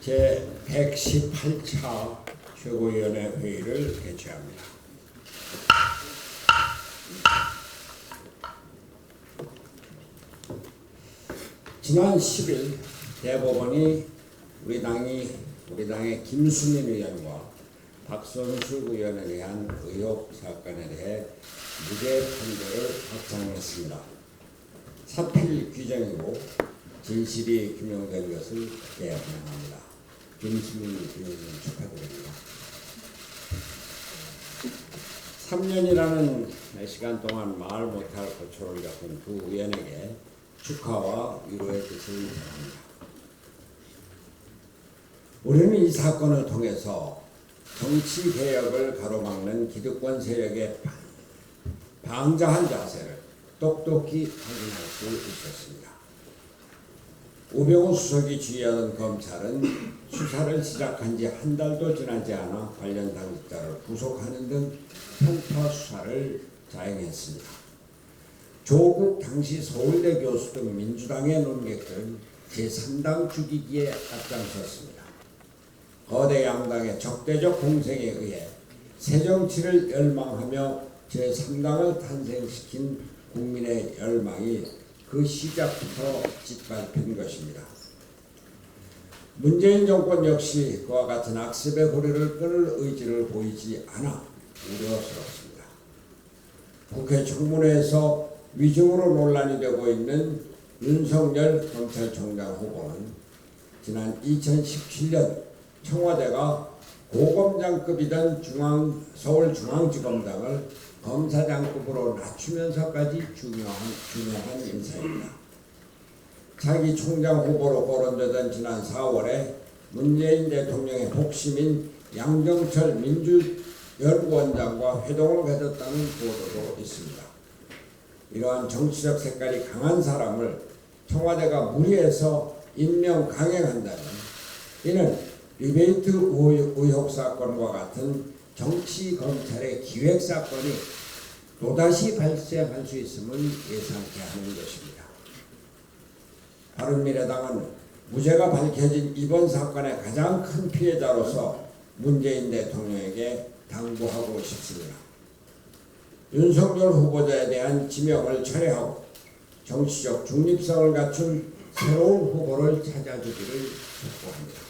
제118차 최고위원회 회의를 개최합니다. 지난 10일 대법원이 우리 당의 김수민 의원과 박선수 의원에 대한 의혹 사건에 대해 무죄 판결을 확정했습니다. 사필 규정이고 진실이 규명된 것을 환영합니다. 김수민 의원님 축하드립니다. 3년이라는 시간 동안 말 못할 고초를 겪은 두 의원에게 축하와 위로의 뜻을 전합니다. 우리는 이 사건을 통해서 정치 개혁을 가로막는 기득권 세력의 방자한 자세를 똑똑히 확인할 수 있었습니다. 우병우 수석이 지휘하던 검찰은 수사를 시작한 지 한 달도 지나지 않아 관련 당직자를 구속하는 등 편파 수사를 자행했습니다. 조국 당시 서울대 교수 등 민주당의 논객들은 제3당 죽이기에 앞장섰습니다. 거대 양당의 적대적 공생에 의해 새정치를 열망하며 제3당을 탄생시킨 국민의 열망이 그 시작부터 짓밟힌 것입니다. 문재인 정권 역시 그와 같은 악습의 고리를 끊을 의지를 보이지 않아 우려스럽습니다. 국회 청문회에서 위증으로 논란이 되고 있는 윤석열 검찰총장 후보는 지난 2017년 청와대가 고검장급이던 서울중앙지검장을 검사장급으로 낮추면서까지 중요한 인사입니다. 차기 총장 후보로 거론되던 지난 4월에 문재인 대통령의 복심인 양정철 민주연구원장과 회동을 가졌다는 보도도 있습니다. 이러한 정치적 색깔이 강한 사람을 청와대가 무리해서 임명 강행한다면 이는 리베이트 의혹 사건과 같은 정치 검찰의 기획 사건이 또다시 발생할 수 있음을 예상케 하는 것입니다. 바른미래당은 무죄가 밝혀진 이번 사건의 가장 큰 피해자로서 문재인 대통령에게 당부하고 싶습니다. 윤석열 후보자에 대한 지명을 철회하고 정치적 중립성을 갖춘 새로운 후보를 찾아주기를 촉구합니다.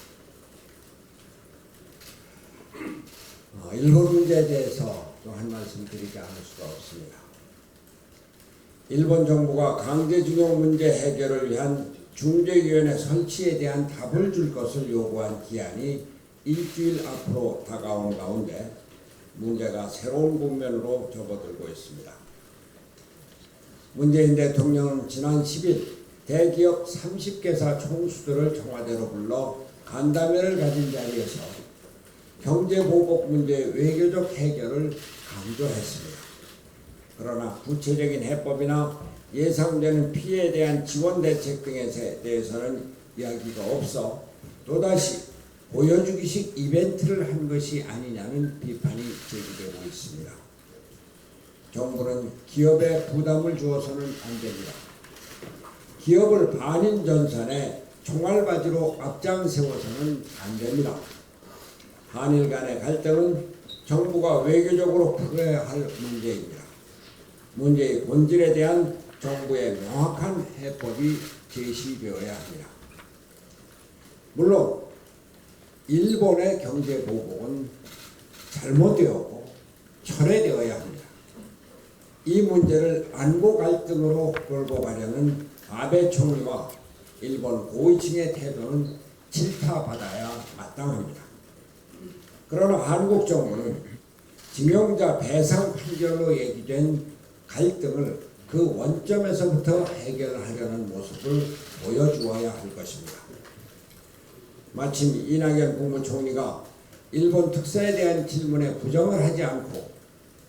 일본 문제에 대해서 또 한 말씀 드리지 않을 수가 없습니다. 일본 정부가 강제징용 문제 해결을 위한 중재위원회 설치에 대한 답을 줄 것을 요구한 기한이 일주일 앞으로 다가온 가운데 문제가 새로운 국면으로 접어들고 있습니다. 문재인 대통령은 지난 10일 대기업 30개사 총수들을 청와대로 불러 간담회를 가진 자리에서 경제보복 문제의 외교적 해결을 강조했습니다. 그러나 구체적인 해법이나 예상되는 피해에 대한 지원 대책 등에 대해서는 이야기가 없어 또다시 보여주기식 이벤트를 한 것이 아니냐는 비판이 제기되고 있습니다. 정부는 기업에 부담을 주어서는 안 됩니다. 기업을 반인 전선에 총알바지로 앞장세워서는 안 됩니다. 한일 간의 갈등은 정부가 외교적으로 풀어야 할 문제입니다. 문제의 본질에 대한 정부의 명확한 해법이 제시되어야 합니다. 물론 일본의 경제 보복은 잘못되었고 철회되어야 합니다. 이 문제를 안보 갈등으로 끌고 가려는 아베 총리와 일본 고위층의 태도는 질타받아야 마땅합니다. 그러나 한국 정부는 징용자 배상 판결로 얘기된 갈등을 그 원점에서부터 해결하려는 모습을 보여주어야 할 것입니다. 마침 이낙연 국무총리가 일본 특사에 대한 질문에 부정을 하지 않고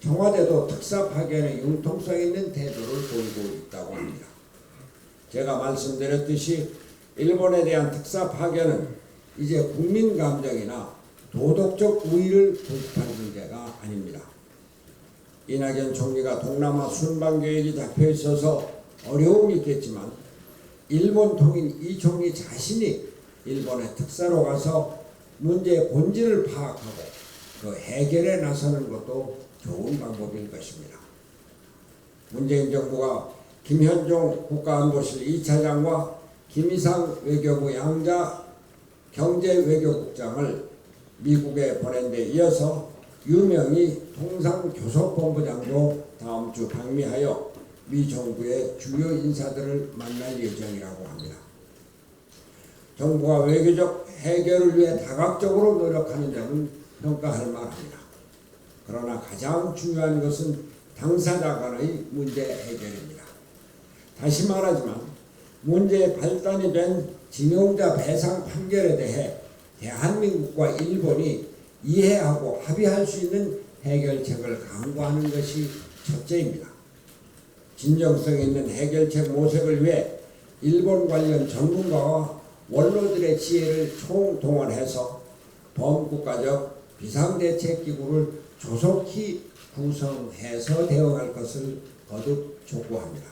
청와대도 특사 파견에 융통성 있는 태도를 보이고 있다고 합니다. 제가 말씀드렸듯이 일본에 대한 특사 파견은 이제 국민 감정이나 도덕적 우위를 고집할 문제가 아닙니다. 이낙연 총리가 동남아 순방 계획이 잡혀 있어서 어려움이 있겠지만 일본 통인 이 총리 자신이 일본의 특사로 가서 문제의 본질을 파악하고 그 해결에 나서는 것도 좋은 방법일 것입니다. 문재인 정부가 김현종 국가안보실 2차장과 김이상 외교부 양자 경제외교국장을 미국에 보낸 데 이어서 유명희 통상교섭본부장도 다음 주 방미하여 미 정부의 주요 인사들을 만날 예정이라고 합니다. 정부가 외교적 해결을 위해 다각적으로 노력하는 점은 평가할 만합니다. 그러나 가장 중요한 것은 당사자 간의 문제 해결입니다. 다시 말하지만 문제의 발단이 된 징용자 배상 판결에 대해 대한민국과 일본이 이해하고 합의할 수 있는 해결책을 강구하는 것이 첫째입니다. 진정성 있는 해결책 모색을 위해 일본 관련 전문가와 원로들의 지혜를 총동원해서 범국가적 비상대책기구를 조속히 구성해서 대응할 것을 거듭 촉구합니다.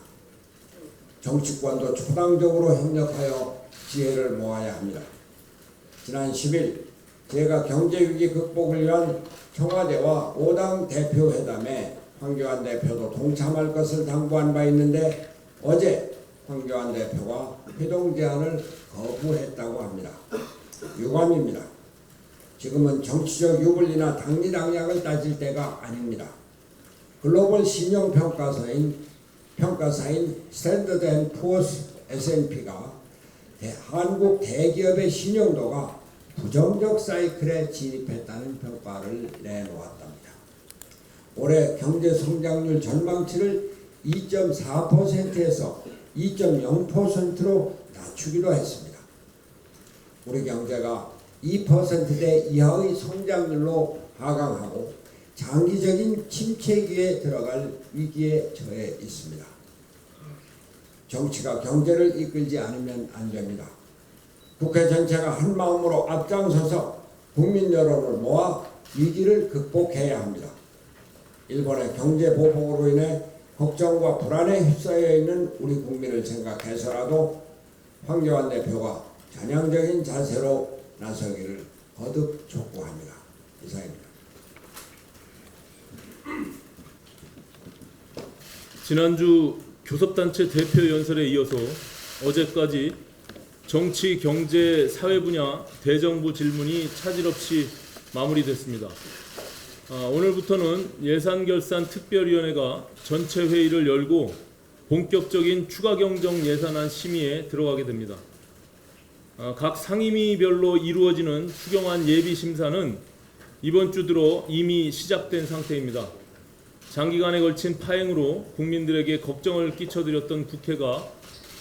정치권도 초당적으로 협력하여 지혜를 모아야 합니다. 지난 10일 제가 경제위기 극복을 위한 청와대와 5당 대표회담에 황교안 대표도 동참할 것을 당부한 바 있는데 어제 황교안 대표가 회동 제안을 거부했다고 합니다. 유감입니다. 지금은 정치적 유불리나 당리당략을 따질 때가 아닙니다. 글로벌 신용평가사인 스탠더드 앤 푸어스 S&P가 한국 대기업의 신용도가 부정적 사이클에 진입했다는 평가를 내놓았답니다. 올해 경제 성장률 전망치를 2.4%에서 2.0%로 낮추기로 했습니다. 우리 경제가 2%대 이하의 성장률로 하강하고 장기적인 침체기에 들어갈 위기에 처해 있습니다. 정치가 경제를 이끌지 않으면 안 됩니다. 국회 전체가 한 마음으로 앞장서서 국민 여론을 모아 위기를 극복해야 합니다. 일본의 경제 보복으로 인해 걱정과 불안에 휩싸여 있는 우리 국민을 생각해서라도 황교안 대표가 전향적인 자세로 나서기를 거듭 촉구합니다. 이상입니다. 지난주 교섭단체 대표 연설에 이어서 어제까지 정치, 경제, 사회 분야 대정부 질문이 차질 없이 마무리됐습니다. 오늘부터는 예산결산특별위원회가 전체 회의를 열고 본격적인 추가경정 예산안 심의에 들어가게 됩니다. 각 상임위별로 이루어지는 추경안 예비심사는 이번 주 들어 이미 시작된 상태입니다. 장기간에 걸친 파행으로 국민들에게 걱정을 끼쳐드렸던 국회가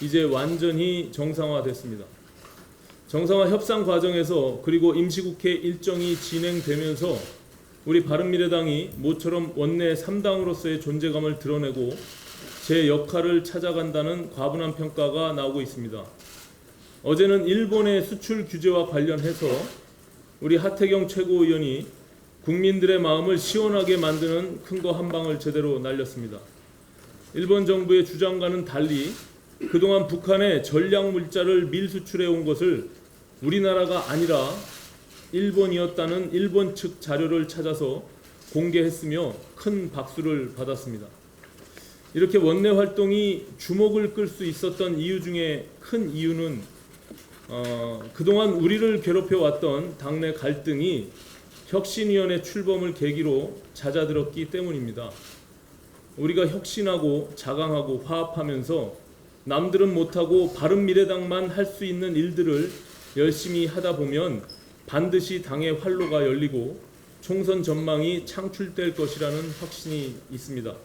이제 완전히 정상화됐습니다. 정상화 협상 과정에서 그리고 임시국회 일정이 진행되면서 우리 바른미래당이 모처럼 원내 3당으로서의 존재감을 드러내고 제 역할을 찾아간다는 과분한 평가가 나오고 있습니다. 어제는 일본의 수출 규제와 관련해서 우리 하태경 최고위원이 국민들의 마음을 시원하게 만드는 큰 거 한 방을 제대로 날렸습니다. 일본 정부의 주장과는 달리 그동안 북한에 전략물자를 밀수출해 온 것을 우리나라가 아니라 일본이었다는 일본 측 자료를 찾아서 공개했으며 큰 박수를 받았습니다. 이렇게 원내 활동이 주목을 끌 수 있었던 이유 중에 큰 이유는 그동안 우리를 괴롭혀왔던 당내 갈등이 혁신위원회 출범을 계기로 잦아들었기 때문입니다. 우리가 혁신하고 자강하고 화합하면서 남들은 못하고 바른미래당만 할 수 있는 일들을 열심히 하다 보면 반드시 당의 활로가 열리고 총선 전망이 창출될 것이라는 확신이 있습니다.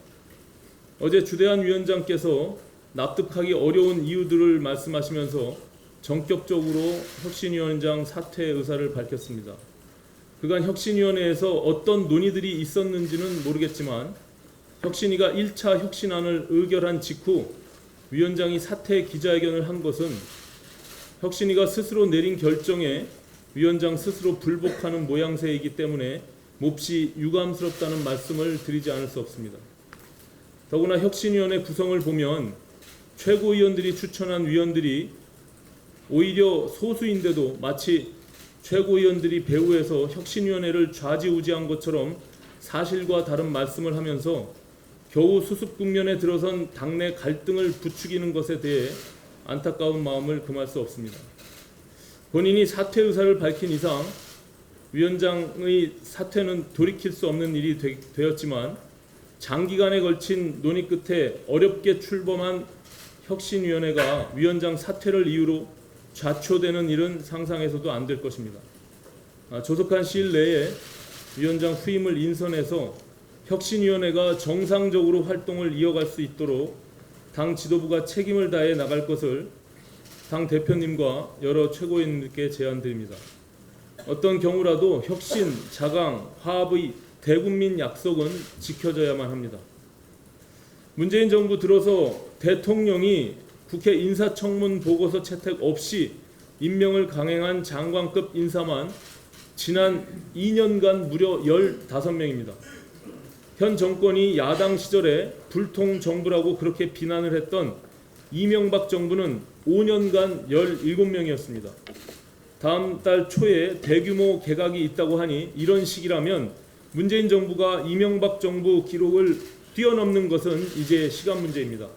어제 주대한 위원장께서 납득하기 어려운 이유들을 말씀하시면서 전격적으로 혁신위원장 사퇴 의사를 밝혔습니다. 그간 혁신위원회에서 어떤 논의들이 있었는지는 모르겠지만 혁신위가 1차 혁신안을 의결한 직후 위원장이 사퇴 기자회견을 한 것은 혁신위가 스스로 내린 결정에 위원장 스스로 불복하는 모양새이기 때문에 몹시 유감스럽다는 말씀을 드리지 않을 수 없습니다. 더구나 혁신위원회 구성을 보면 최고위원들이 추천한 위원들이 오히려 소수인데도 마치 최고위원들이 배후에서 혁신위원회를 좌지우지한 것처럼 사실과 다른 말씀을 하면서 겨우 수습 국면에 들어선 당내 갈등을 부추기는 것에 대해 안타까운 마음을 금할 수 없습니다. 본인이 사퇴 의사를 밝힌 이상 위원장의 사퇴는 돌이킬 수 없는 일이 되었지만 장기간에 걸친 논의 끝에 어렵게 출범한 혁신위원회가 위원장 사퇴를 이유로 좌초되는 일은 상상해서도 안 될 것입니다. 조속한 시일 내에 위원장 후임을 인선해서 혁신위원회가 정상적으로 활동을 이어갈 수 있도록 당 지도부가 책임을 다해 나갈 것을 당 대표님과 여러 최고위원들께 제안드립니다. 어떤 경우라도 혁신, 자강, 화합의 대국민 약속은 지켜져야만 합니다. 문재인 정부 들어서 대통령이 국회 인사청문 보고서 채택 없이 임명을 강행한 장관급 인사만 지난 2년간 무려 15명입니다. 현 정권이 야당 시절에 불통 정부라고 그렇게 비난을 했던 이명박 정부는 5년간 17명이었습니다. 다음 달 초에 대규모 개각이 있다고 하니 이런 식이라면 문재인 정부가 이명박 정부 기록을 뛰어넘는 것은 이제 시간 문제입니다.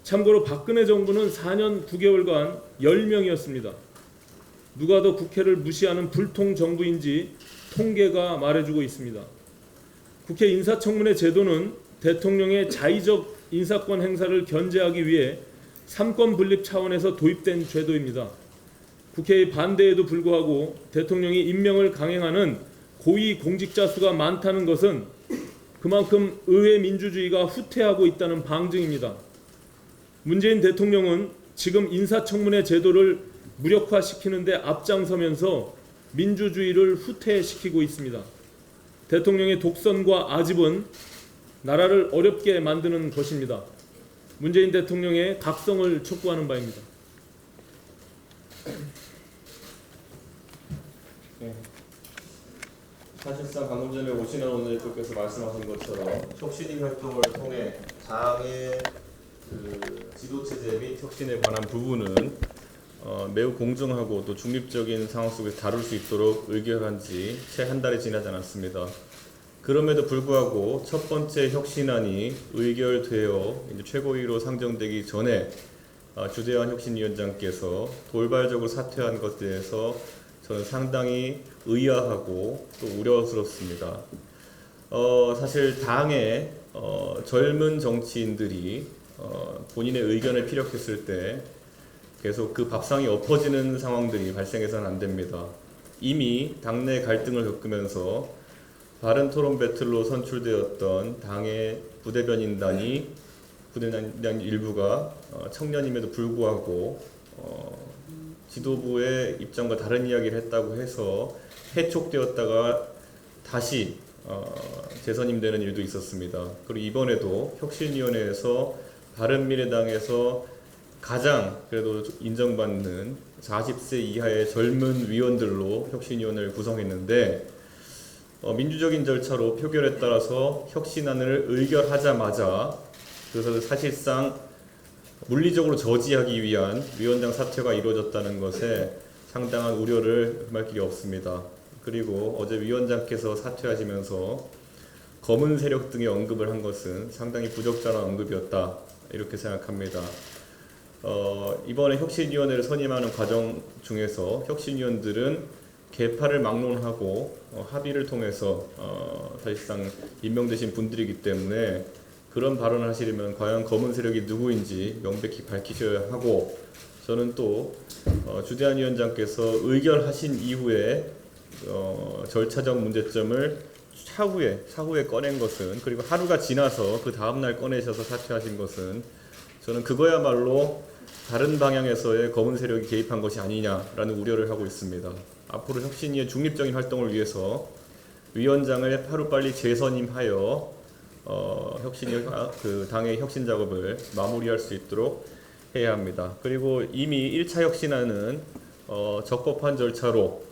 참고로 박근혜 정부는 4년 9개월간 10명이었습니다. 누가 더 국회를 무시하는 불통 정부인지 통계가 말해주고 있습니다. 국회 인사청문회 제도는 대통령의 자의적 인사권 행사를 견제하기 위해 삼권 분립 차원에서 도입된 제도입니다. 국회의 반대에도 불구하고 대통령이 임명을 강행하는 고위 공직자 수가 많다는 것은 그만큼 의회 민주주의가 후퇴하고 있다는 방증입니다. 문재인 대통령은 지금 인사청문회 제도를 무력화시키는 데 앞장서면서 민주주의를 후퇴시키고 있습니다. 대통령의 독선과 아집은 나라를 어렵게 만드는 것입니다. 문재인 대통령의 각성을 촉구하는 바입니다. 네. 사실상 방금 전에 오신환 원내대표께서 말씀하신 것처럼 혁신위 활동을 통해 당의 지도체제 및 혁신에 관한 부분은 매우 공정하고 또 중립적인 상황 속에서 다룰 수 있도록 의결한 지 채 한 달이 지나지 않았습니다. 그럼에도 불구하고 첫 번째 혁신안이 의결되어 이제 최고위로 상정되기 전에 주재환 혁신위원장께서 돌발적으로 사퇴한 것에 대해서 저는 상당히 의아하고 또 우려스럽습니다. 사실 당의 젊은 정치인들이 본인의 의견을 피력했을 때 계속 그 밥상이 엎어지는 상황들이 발생해서는 안 됩니다. 이미 당내 갈등을 겪으면서 바른토론 배틀로 선출되었던 당의 부대변인단 일부가 청년임에도 불구하고 지도부의 입장과 다른 이야기를 했다고 해서 해촉되었다가 다시 재선임되는 일도 있었습니다. 그리고 이번에도 혁신위원회에서 바른미래당에서 가장 그래도 인정받는 40세 이하의 젊은 위원들로 혁신위원회를 구성했는데 민주적인 절차로 표결에 따라서 혁신안을 의결하자마자 그래서 사실상 물리적으로 저지하기 위한 위원장 사퇴가 이루어졌다는 것에 상당한 우려를 금할 길이 없습니다. 그리고 어제 위원장께서 사퇴하시면서 검은 세력 등의 언급을 한 것은 상당히 부적절한 언급이었다 이렇게 생각합니다. 이번에 혁신위원회를 선임하는 과정 중에서 혁신위원들은 개파를 막론하고 합의를 통해서 사실상 임명되신 분들이기 때문에 그런 발언을 하시려면 과연 검은 세력이 누구인지 명백히 밝히셔야 하고 저는 또 주재환 위원장께서 의결하신 이후에 절차적 문제점을 차후에 꺼낸 것은 그리고 하루가 지나서 그 다음날 꺼내셔서 사퇴하신 것은 저는 그거야말로 다른 방향에서의 검은 세력이 개입한 것이 아니냐라는 우려를 하고 있습니다. 앞으로 혁신위의 중립적인 활동을 위해서 위원장을 하루빨리 재선임하여 혁신위 당의 혁신 작업을 마무리할 수 있도록 해야 합니다. 그리고 이미 1차 혁신안은 적법한 절차로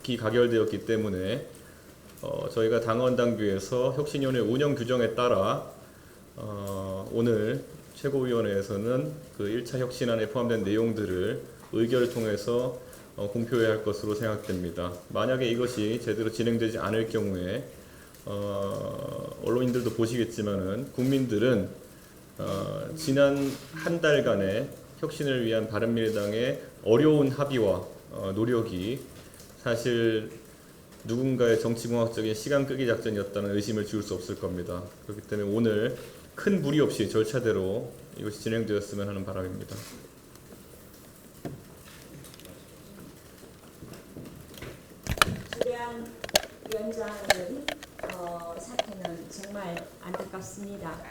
기가결되었기 때문에 저희가 당원 당규에서 혁신위원회 운영 규정에 따라 오늘 최고위원회에서는 그 1차 혁신안에 포함된 내용들을 의결을 통해서 공표해야 할 것으로 생각됩니다. 만약에 이것이 제대로 진행되지 않을 경우에 언론인들도 보시겠지만은 국민들은 지난 한 달간의 혁신을 위한 바른미래당의 어려운 합의와 노력이 사실 누군가의 정치공학적인 시간 끄기 작전이었다는 의심을 지울 수 없을 겁니다. 그렇기 때문에 오늘 큰 무리 없이 절차대로 이것이 진행되었으면 하는 바람입니다. 주대한 위원장의 사태는 정말 안타깝습니다.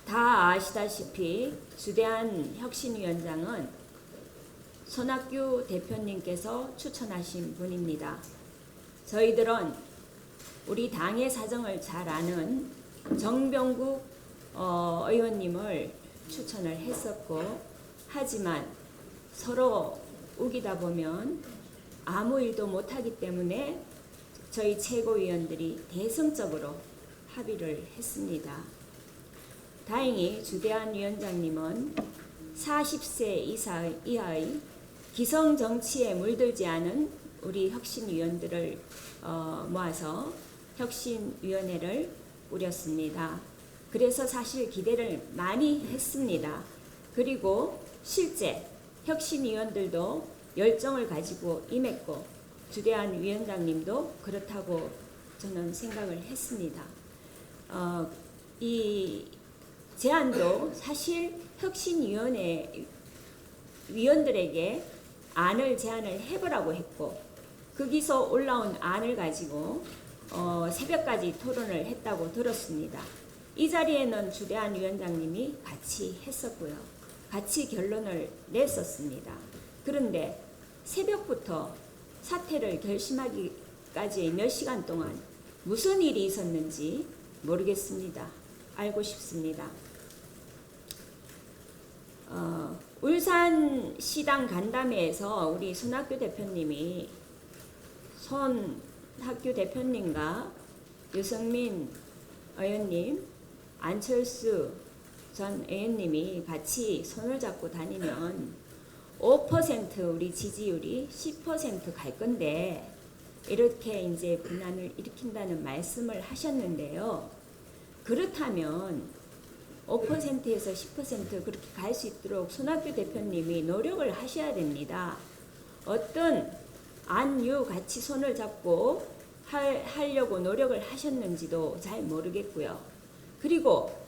다 아시다시피 주대한 혁신위원장은 손학규 대표님께서 추천하신 분입니다. 저희들은 우리 당의 사정을 잘 아는 정병국 의원님을 추천을 했었고, 하지만 서로 우기다 보면 아무 일도 못하기 때문에 저희 최고위원들이 대승적으로 합의를 했습니다. 다행히 주대한 위원장님은 40세 이하의 기성 정치에 물들지 않은 우리 혁신위원들을 모아서 혁신위원회를 꾸렸습니다. 그래서 사실 기대를 많이 했습니다. 그리고 실제 혁신위원들도 열정을 가지고 임했고 주대한 위원장님도 그렇다고 저는 생각을 했습니다. 이 제안도 사실 혁신위원회 위원들에게 안을 제안을 해보라고 했고, 거기서 올라온 안을 가지고 새벽까지 토론을 했다고 들었습니다. 이 자리에는 주대한 위원장님이 같이 했었고요. 같이 결론을 냈었습니다. 그런데 새벽부터 사퇴를 결심하기까지 몇 시간 동안 무슨 일이 있었는지 모르겠습니다. 알고 싶습니다. 울산 시당 간담회에서 우리 손학규 대표님이 손학규 대표님과 유승민 의원님, 안철수 전 의원님이 같이 손을 잡고 다니면 5% 우리 지지율이 10% 갈 건데 이렇게 이제 분란을 일으킨다는 말씀을 하셨는데요. 그렇다면 5%에서 10% 그렇게 갈 수 있도록 손학규 대표님이 노력을 하셔야 됩니다. 어떤 안유 같이 손을 잡고 하려고 노력을 하셨는지도 잘 모르겠고요. 그리고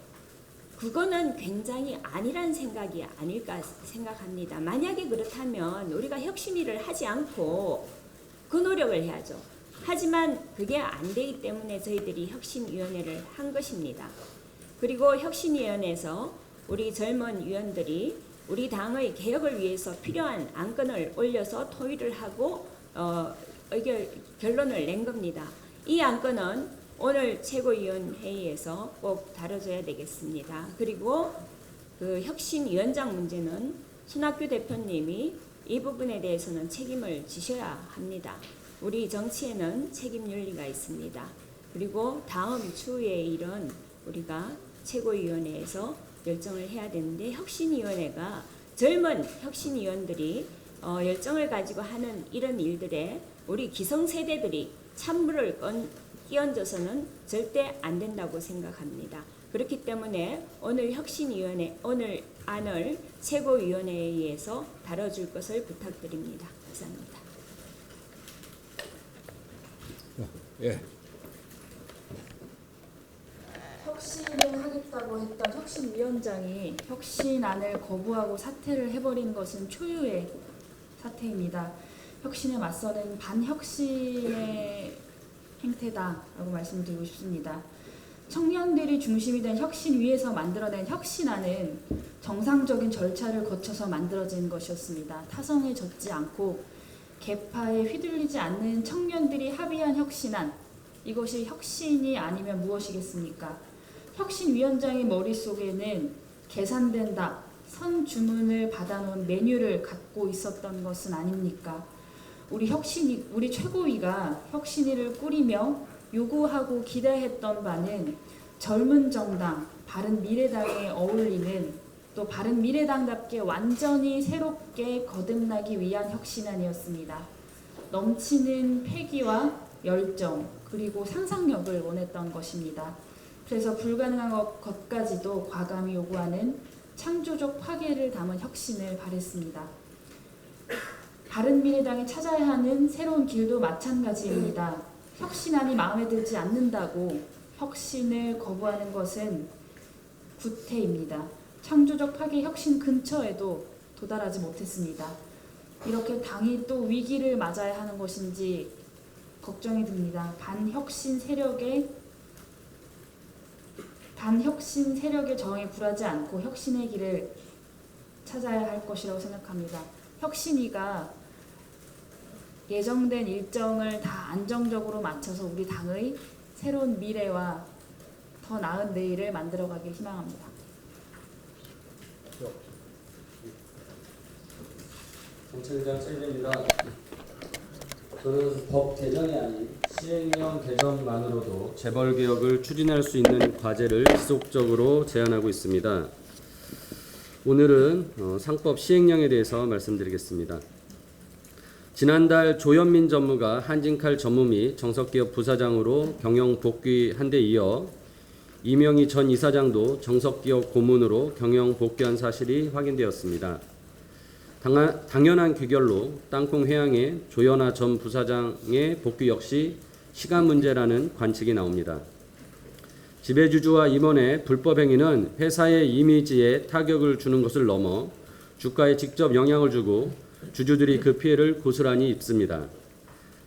그거는 굉장히 아니란 생각이 아닐까 생각합니다. 만약에 그렇다면 우리가 혁신위를 하지 않고 그 노력을 해야죠. 하지만 그게 안 되기 때문에 저희들이 혁신위원회를 한 것입니다. 그리고 혁신위원회에서 우리 젊은 위원들이 우리 당의 개혁을 위해서 필요한 안건을 올려서 토의를 하고 결론을 낸 겁니다. 이 안건은 오늘 최고위원회의에서 꼭 다뤄줘야 되겠습니다. 그리고 그 혁신위원장 문제는 손학규 대표님이 이 부분에 대해서는 책임을 지셔야 합니다. 우리 정치에는 책임 윤리가 있습니다. 그리고 다음 추후의 일은 우리가 최고위원회에서 결정을 해야 되는데, 혁신위원회가 젊은 혁신위원들이 열정을 가지고 하는 이런 일들에 우리 기성세대들이 찬물을 끼얹어서는 절대 안 된다고 생각합니다. 그렇기 때문에 오늘 혁신위원회, 오늘 안을 최고위원회에서 다뤄줄 것을 부탁드립니다. 감사합니다. 예. 혁신을 하겠다고 했던 혁신위원장이 혁신안을 거부하고 사퇴를 해버린 것은 초유의 사태입니다. 혁신에 맞서는 반혁신의 행태다라고 말씀드리고 싶습니다. 청년들이 중심이 된 혁신위에서 만들어낸 혁신안은 정상적인 절차를 거쳐서 만들어진 것이었습니다. 타성에 젖지 않고 계파에 휘둘리지 않는 청년들이 합의한 혁신안, 이것이 혁신이 아니면 무엇이겠습니까? 혁신위원장의 머릿속에는 계산된다, 선주문을 받아놓은 메뉴를 갖고 있었던 것은 아닙니까? 우리 최고위가 혁신위를 꾸리며 요구하고 기대했던 바는 젊은 정당, 바른미래당에 어울리는 또 바른미래당답게 완전히 새롭게 거듭나기 위한 혁신안이었습니다. 넘치는 패기와 열정 그리고 상상력을 원했던 것입니다. 그래서 불가능한 것까지도 과감히 요구하는 창조적 파괴를 담은 혁신을 바랬습니다. 바른미래당이 찾아야 하는 새로운 길도 마찬가지입니다. 혁신안이 마음에 들지 않는다고 혁신을 거부하는 것은 구태입니다. 창조적 파괴 혁신 근처에도 도달하지 못했습니다. 이렇게 당이 또 위기를 맞아야 하는 것인지 걱정이 듭니다. 반혁신 세력의 저항에 굴하지 않고 혁신의 길을 찾아야 할 것이라고 생각합니다. 혁신위가 예정된 일정을 다 안정적으로 마쳐서 우리 당의 새로운 미래와 더 나은 내일을 만들어가길 희망합니다. 정책위장 최진입니다. 저는 법 개정이 아닌 시행령 개정만으로도 재벌개혁을 추진할 수 있는 과제를 지속적으로 제안하고 있습니다. 오늘은 상법 시행령에 대해서 말씀드리겠습니다. 지난달 조현민 전무가 한진칼 전무 및 정석기업 부사장으로 경영 복귀한 데 이어 이명희 전 이사장도 정석기업 고문으로 경영 복귀한 사실이 확인되었습니다. 당연한 귀결로 땅콩 회항의 조현아 전 부사장의 복귀 역시 시간 문제라는 관측이 나옵니다. 지배주주와 임원의 불법 행위는 회사의 이미지에 타격을 주는 것을 넘어 주가에 직접 영향을 주고 주주들이 그 피해를 고스란히 입습니다.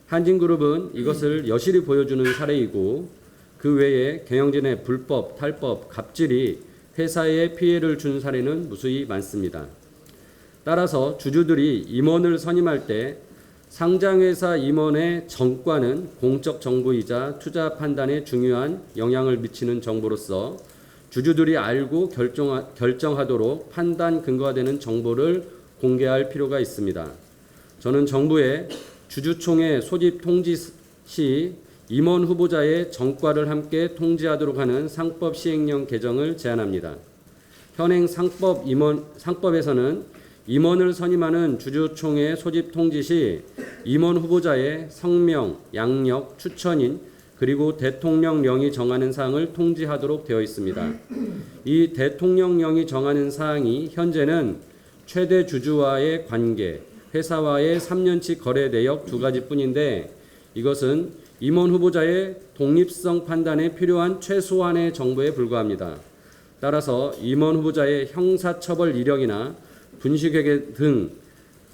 한진그룹은 이것을 여실히 보여주는 사례이고 그 외에 경영진의 불법, 탈법, 갑질이 회사에 피해를 준 사례는 무수히 많습니다. 따라서 주주들이 임원을 선임할 때 상장회사 임원의 정과는 공적 정보이자 투자 판단에 중요한 영향을 미치는 정보로서 주주들이 알고 결정하도록 판단 근거가 되는 정보를 공개할 필요가 있습니다. 저는 정부의 주주총회 소집 통지 시 임원 후보자의 정과를 함께 통지하도록 하는 상법 시행령 개정을 제안합니다. 현행 상법에서는 임원을 선임하는 주주총회 소집 통지 시 임원 후보자의 성명, 양력, 추천인 그리고 대통령령이 정하는 사항을 통지하도록 되어 있습니다. 이 대통령령이 정하는 사항이 현재는 최대 주주와의 관계, 회사와의 3년치 거래 내역 2가지뿐인데 이것은 임원 후보자의 독립성 판단에 필요한 최소한의 정보에 불과합니다. 따라서 임원 후보자의 형사처벌 이력이나 분식회계 등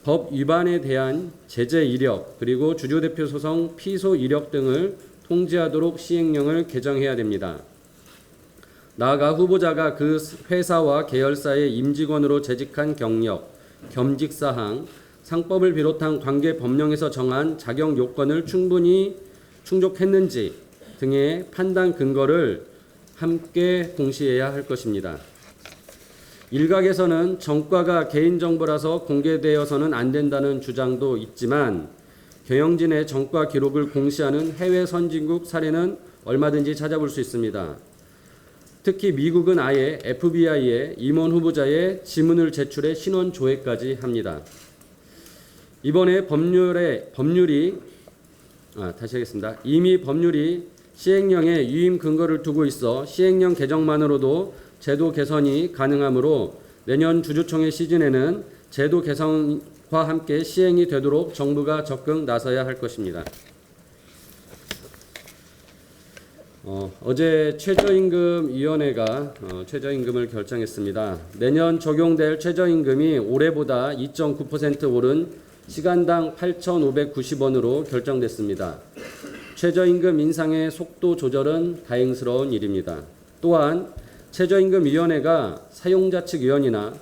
법 위반에 대한 제재 이력 그리고 주주대표 소송 피소 이력 등을 통지하도록 시행령을 개정해야 됩니다. 나아가 후보자가 그 회사와 계열사의 임직원으로 재직한 경력, 겸직사항, 상법을 비롯한 관계 법령에서 정한 자격 요건을 충분히 충족했는지 등의 판단 근거를 함께 공시해야 할 것입니다. 일각에서는 정과가 개인정보라서 공개되어서는 안 된다는 주장도 있지만 경영진의 정과 기록을 공시하는 해외 선진국 사례는 얼마든지 찾아볼 수 있습니다. 특히 미국은 아예 FBI에 임원 후보자의 지문을 제출해 신원 조회까지 합니다. 이번에 이미 법률이 시행령에 유임 근거를 두고 있어 시행령 개정만으로도 제도 개선이 가능하므로 내년 주주총회 시즌에는 제도 개선과 함께 시행이 되도록 정부가 적극 나서야 할 것입니다. 어제 최저임금위원회가 최저임금을 결정했습니다. 내년 적용될 최저임금이 올해보다 2.9% 오른 시간당 8,590원으로 결정됐습니다. 최저임금 인상의 속도 조절은 다행스러운 일입니다. 또한 최저임금위원회가 사용자 측 위원이나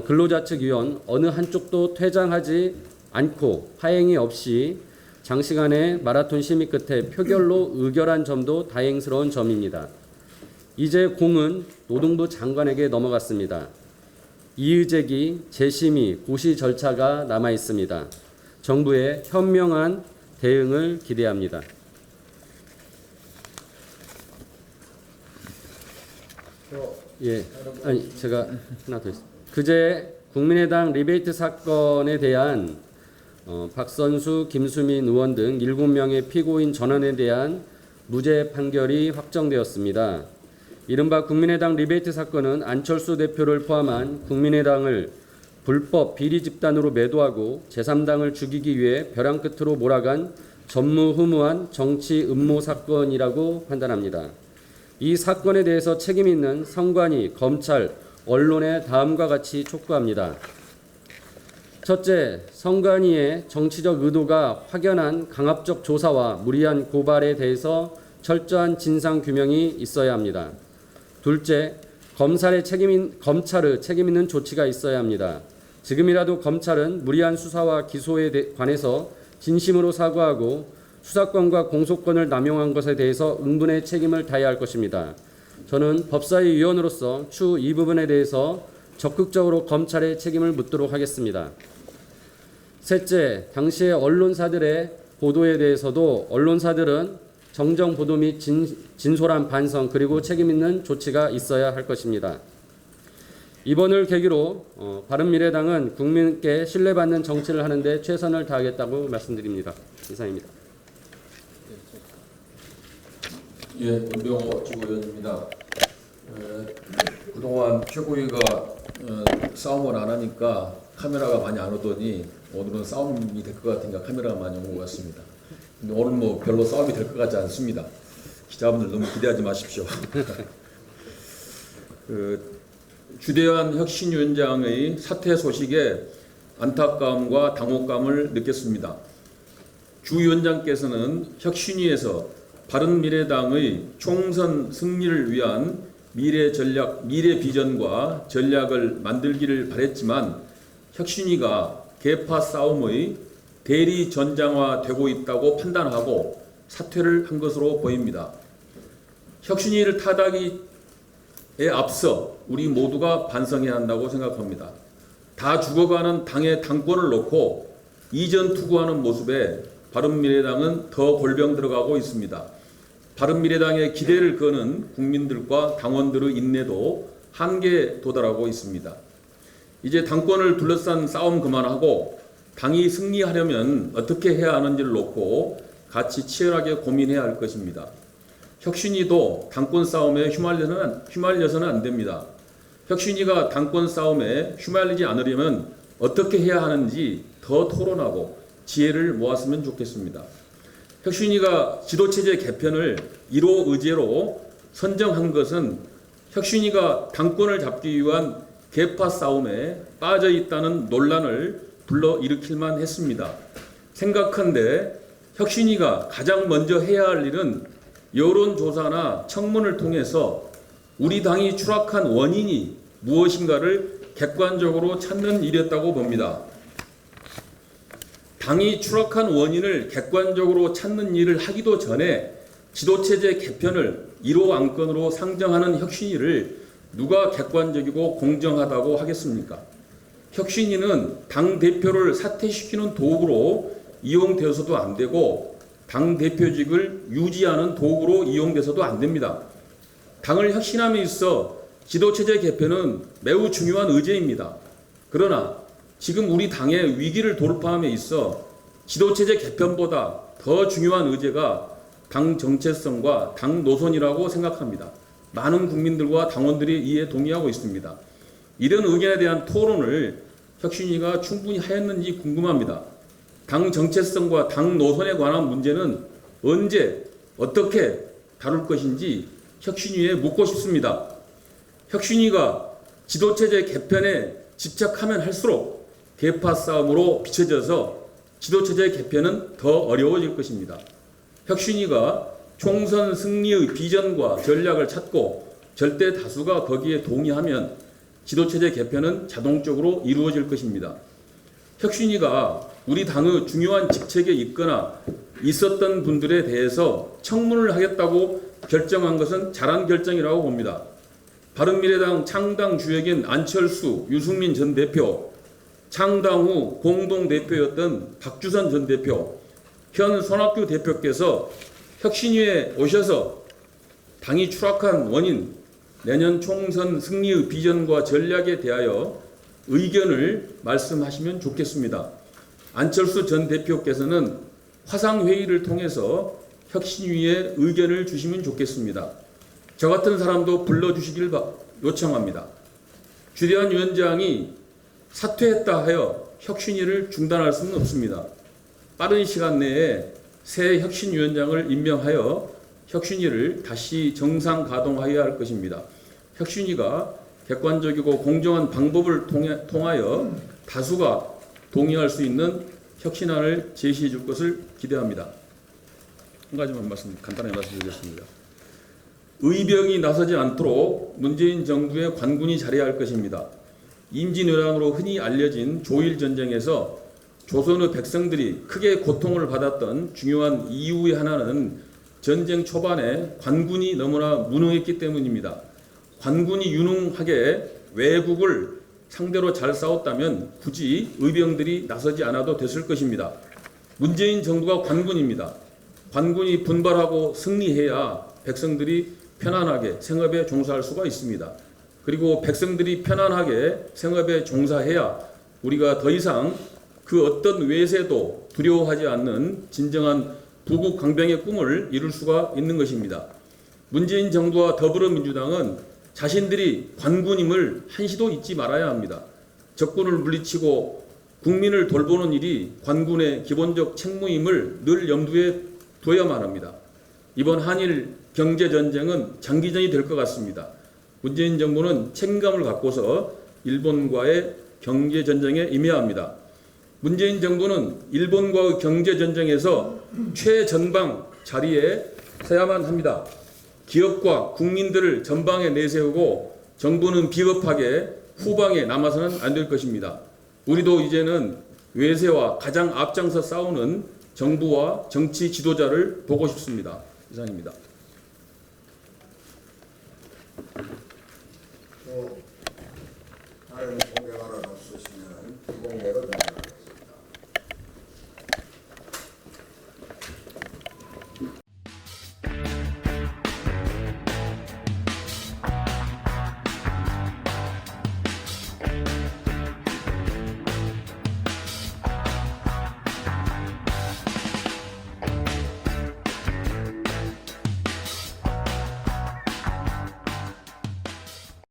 근로자 측 위원 어느 한쪽도 퇴장하지 않고 하행이 없이 장시간의 마라톤 심의 끝에 표결로 의결한 점도 다행스러운 점입니다. 이제 공은 노동부 장관에게 넘어갔습니다. 이의제기, 재심의, 고시 절차가 남아 있습니다. 정부의 현명한 대응을 기대합니다. 예, 아니 제가 하나 더 있습니다. 그제 국민의당 리베이트 사건에 대한 박선수, 김수민 의원 등 7명의 피고인 전원에 대한 무죄 판결이 확정되었습니다. 이른바 국민의당 리베이트 사건은 안철수 대표를 포함한 국민의당을 불법 비리 집단으로 매도하고 제3당을 죽이기 위해 벼랑 끝으로 몰아간 전무후무한 정치 음모 사건이라고 판단합니다. 이 사건에 대해서 책임 있는 선관위, 검찰, 언론에 다음과 같이 촉구합니다. 첫째, 선관위의 정치적 의도가 확연한 강압적 조사와 무리한 고발에 대해서 철저한 진상 규명이 있어야 합니다. 둘째, 검찰의 책임 있는 조치가 있어야 합니다. 지금이라도 검찰은 무리한 수사와 기소에 관해서 진심으로 사과하고 수사권과 공소권을 남용한 것에 대해서 응분의 책임을 다해야 할 것입니다. 저는 법사위 위원으로서 추후 이 부분에 대해서 적극적으로 검찰의 책임을 묻도록 하겠습니다. 셋째, 당시의 언론사들의 보도에 대해서도 언론사들은 정정 보도 및 진솔한 반성 그리고 책임 있는 조치가 있어야 할 것입니다. 이번을 계기로 바른미래당은 국민께 신뢰받는 정치를 하는데 최선을 다하겠다고 말씀드립니다. 이상입니다. 예, 문병호 지구위원입니다. 그동안 최고위가 싸움을 안 하니까 카메라가 많이 안 오더니 오늘은 싸움이 될 것 같으니까 카메라가 많이 온 것 같습니다. 근데 오늘 뭐 별로 싸움이 될 것 같지 않습니다. 기자분들 너무 기대하지 마십시오. 주대한 혁신위원장의 사퇴 소식에 안타까움과 당혹감을 느꼈습니다. 주 위원장께서는 혁신위에서 바른미래당의 총선 승리를 위한 미래 비전과 전략을 만들기를 바랬지만 혁신위가 계파 싸움의 대리 전장화되고 있다고 판단하고 사퇴를 한 것으로 보입니다. 혁신위를 타다기에 앞서 우리 모두가 반성해야 한다고 생각합니다. 다 죽어가는 당의 당권을 놓고 이전 투구하는 모습에 바른미래당은 더 골병 들어가고 있습니다. 바른미래당의 기대를 거는 국민들과 당원들의 인내도 한계에 도달하고 있습니다. 이제 당권을 둘러싼 싸움 그만하고 당이 승리하려면 어떻게 해야 하는지를 놓고 같이 치열하게 고민해야 할 것입니다. 혁신위도 당권 싸움에 휘말려서는 안 됩니다. 혁신위가 당권 싸움에 휘말리지 않으려면 어떻게 해야 하는지 더 토론하고 지혜를 모았으면 좋겠습니다. 혁신위가 지도체제 개편을 1호 의제로 선정한 것은 혁신위가 당권을 잡기 위한 계파 싸움에 빠져 있다는 논란을 불러일으킬만 했습니다. 생각한데 혁신위가 가장 먼저 해야 할 일은 여론조사나 청문을 통해서 우리 당이 추락한 원인이 무엇인가를 객관적으로 찾는 일이었다고 봅니다. 당이 추락한 원인을 객관적으로 찾는 일을 하기도 전에 지도체제 개편을 1호 안건으로 상정하는 혁신위를 누가 객관적이고 공정하다고 하겠습니까? 혁신위는 당대표를 사퇴시키는 도구로 이용되어서도 안 되고 당대표직을 유지하는 도구로 이용돼서도 안 됩니다. 당을 혁신함에 있어 지도체제 개편은 매우 중요한 의제입니다. 그러나 지금 우리 당의 위기를 돌파함에 있어 지도체제 개편보다 더 중요한 의제가 당 정체성과 당 노선이라고 생각합니다. 많은 국민들과 당원들이 이에 동의하고 있습니다. 이런 의견에 대한 토론을 혁신위가 충분히 하였는지 궁금합니다. 당 정체성과 당 노선에 관한 문제는 언제 어떻게 다룰 것인지 혁신위에 묻고 싶습니다. 혁신위가 지도체제 개편에 집착하면 할수록 계파 싸움으로 비춰져서 지도체제 개편은 더 어려워질 것입니다. 혁신위가 총선 승리의 비전과 전략을 찾고 절대 다수가 거기에 동의하면 지도체제 개편은 자동적으로 이루어질 것입니다. 혁신위가 우리 당의 중요한 직책에 있거나 있었던 분들에 대해서 청문을 하겠다고 결정한 것은 잘한 결정이라고 봅니다. 바른미래당 창당 주역인 안철수, 유승민 전 대표, 창당 후 공동대표였던 박주선 전 대표, 현 손학규 대표께서 혁신위에 오셔서 당이 추락한 원인, 내년 총선 승리의 비전과 전략에 대하여 의견을 말씀하시면 좋겠습니다. 안철수 전 대표께서는 화상회의를 통해서 혁신위에 의견을 주시면 좋겠습니다. 저 같은 사람도 불러주시길 요청합니다. 주대한 위원장이 사퇴했다 하여 혁신위를 중단할 수는 없습니다. 빠른 시간 내에 새 혁신위원장을 임명하여 혁신위를 다시 정상 가동하여야 할 것입니다. 혁신위가 객관적이고 공정한 방법을 통하여 다수가 동의할 수 있는 혁신안을 제시해 줄 것을 기대합니다. 한 가지만 간단하게 말씀드리겠습니다. 의병이 나서지 않도록 문재인 정부의 관군이 잘해야 할 것입니다. 임진왜란으로 흔히 알려진 조일전쟁에서 조선의 백성들이 크게 고통을 받았던 중요한 이유의 하나는 전쟁 초반에 관군이 너무나 무능했기 때문입니다. 관군이 유능하게 외국을 상대로 잘 싸웠다면 굳이 의병들이 나서지 않아도 됐을 것입니다. 문재인 정부가 관군입니다. 관군이 분발하고 승리해야 백성들이 편안하게 생업에 종사할 수가 있습니다. 그리고 백성들이 편안하게 생업에 종사해야 우리가 더 이상 그 어떤 외세도 두려워하지 않는 진정한 부국 강병의 꿈을 이룰 수가 있는 것입니다. 문재인 정부와 더불어민주당은 자신들이 관군임을 한시도 잊지 말아야 합니다. 적군을 물리치고 국민을 돌보는 일이 관군의 기본적 책무임을 늘 염두에 둬야만 합니다. 이번 한일 경제전쟁은 장기전이 될 것 같습니다. 문재인 정부는 책임감을 갖고서 일본과의 경제전쟁에 임해야 합니다. 문재인 정부는 일본과의 경제전쟁에서 최전방 자리에 서야만 합니다. 기업과 국민들을 전방에 내세우고 정부는 비겁하게 후방에 남아서는 안 될 것입니다. 우리도 이제는 외세와 가장 앞장서 싸우는 정부와 정치 지도자를 보고 싶습니다. 이상입니다. 다른 공개관을 없으시면 공개로